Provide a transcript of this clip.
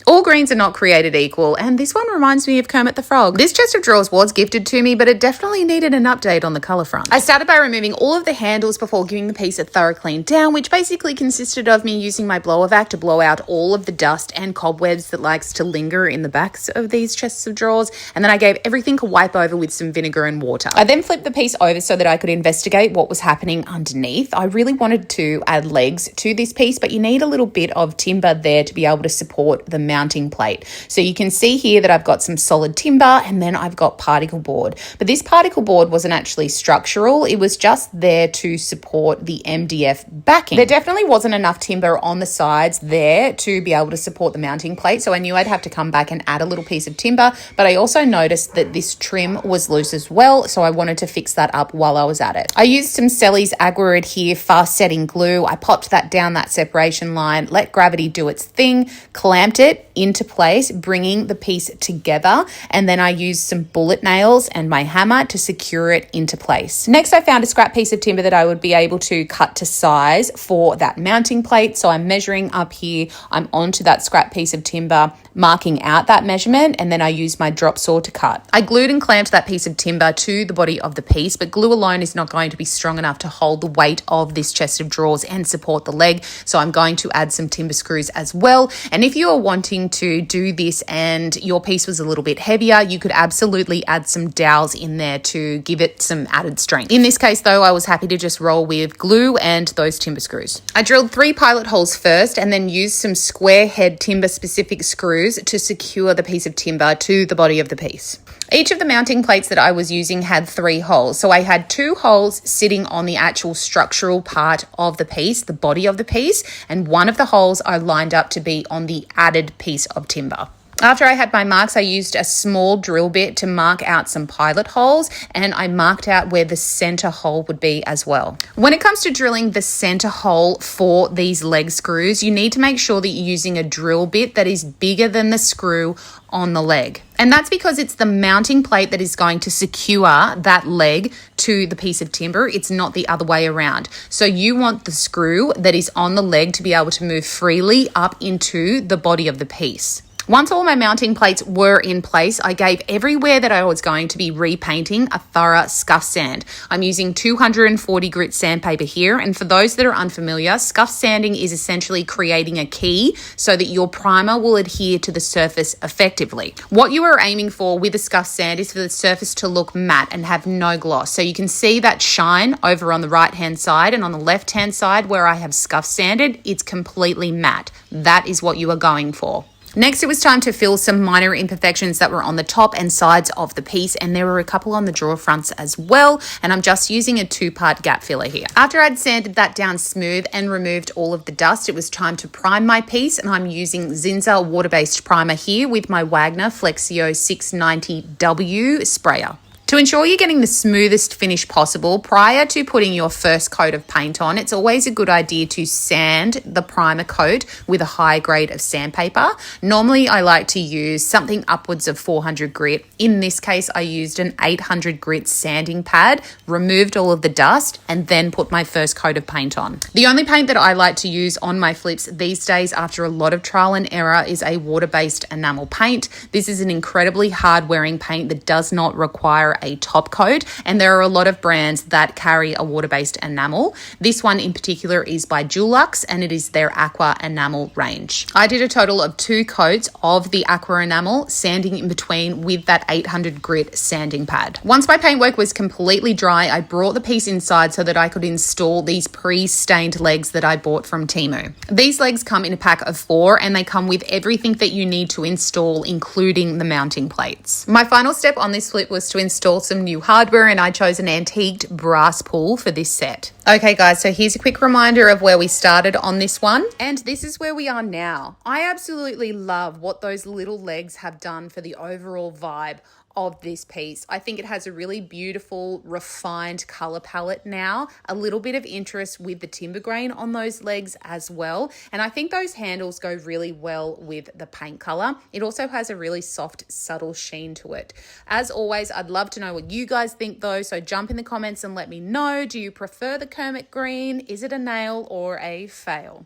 All greens are not created equal, and this one reminds me of Kermit the Frog. This chest of drawers was gifted to me, but it definitely needed an update on the colour front. I started by removing all of the handles before giving the piece a thorough clean down, which basically consisted of me using my blower vac to blow out all of the dust and cobwebs that likes to linger in the backs of these chests of drawers, and then I gave everything a wipe over with some vinegar and water. I then flipped the piece over so that I could investigate what was happening underneath. I really wanted to add legs to this piece, but you need a little bit of timber there to be able to support the mounting plate. So you can see here that I've got some solid timber and then I've got particle board. But this particle board wasn't actually structural. It was just there to support the MDF backing. There definitely wasn't enough timber on the sides there to be able to support the mounting plate. So I knew I'd have to come back and add a little piece of timber. But I also noticed that this trim was loose as well. So I wanted to fix that up while I was at it. I used some Selleys AQUA-ENAMEL fast setting glue. I popped that down that separation line, let gravity do its thing, clamped it into place, bringing the piece together, and then I used some bullet nails and my hammer to secure it into place. Next, I found a scrap piece of timber that I would be able to cut to size for that mounting plate. So I'm measuring up here, I'm onto that scrap piece of timber, marking out that measurement, and then I used my drop saw to cut. I glued and clamped that piece of timber to the body of the piece, but glue alone is not going to be strong enough to hold the weight of this chest of drawers and support the leg. So I'm going to add some timber screws as well. And if you are wanting to do this and your piece was a little bit heavier, you could absolutely add some dowels in there to give it some added strength. In this case though, I was happy to just roll with glue and those timber screws. I drilled 3 pilot holes first and then used some square head timber specific screws to secure the piece of timber to the body of the piece. Each of the mounting plates that I was using had 3 holes. So I had 2 holes sitting on the actual structural part of the piece, the body of the piece, and one of the holes I lined up to be on the added piece of timber. After I had my marks, I used a small drill bit to mark out some pilot holes, and I marked out where the center hole would be as well. When it comes to drilling the center hole for these leg screws, you need to make sure that you're using a drill bit that is bigger than the screw on the leg. And that's because it's the mounting plate that is going to secure that leg to the piece of timber. It's not the other way around. So you want the screw that is on the leg to be able to move freely up into the body of the piece. Once all my mounting plates were in place, I gave everywhere that I was going to be repainting a thorough scuff sand. I'm using 240 grit sandpaper here, and for those that are unfamiliar, scuff sanding is essentially creating a key so that your primer will adhere to the surface effectively. What you are aiming for with a scuff sand is for the surface to look matte and have no gloss. So you can see that shine over on the right hand side, and on the left hand side where I have scuff sanded, it's completely matte. That is what you are going for. Next, it was time to fill some minor imperfections that were on the top and sides of the piece, and there were a couple on the drawer fronts as well, and I'm just using a 2-part gap filler here. After I'd sanded that down smooth and removed all of the dust, it was time to prime my piece, and I'm using ZINSSER water-based primer here with my Wagner Flexio 690W sprayer. To ensure you're getting the smoothest finish possible prior to putting your first coat of paint on, it's always a good idea to sand the primer coat with a high grade of sandpaper. Normally, I like to use something upwards of 400 grit. In this case, I used an 800 grit sanding pad, removed all of the dust, and then put my first coat of paint on. The only paint that I like to use on my flips these days after a lot of trial and error is a water-based enamel paint. This is an incredibly hard-wearing paint that does not require a top coat, and there are a lot of brands that carry a water-based enamel. This one in particular is by DULUX, and it is their AQUA-ENAMEL range. I did a total of 2 coats of the AQUA-ENAMEL, sanding in between with that 800 grit sanding pad. Once my paintwork was completely dry, I brought the piece inside so that I could install these pre-stained legs that I bought from TEMU. These legs come in a pack of 4, and they come with everything that you need to install, including the mounting plates. My final step on this flip was to install some new hardware, and I chose an antiqued brass pull for this set. Okay guys, so here's a quick reminder of where we started on this one, and this is where we are now. I absolutely love what those little legs have done for the overall vibe of this piece. I think it has a really beautiful, refined color palette now, a little bit of interest with the timber grain on those legs as well. And I think those handles go really well with the paint color. It also has a really soft, subtle sheen to it. As always, I'd love to know what you guys think though, so jump in the comments and let me know. Do you prefer the Kermit green? Is it a nail or a fail?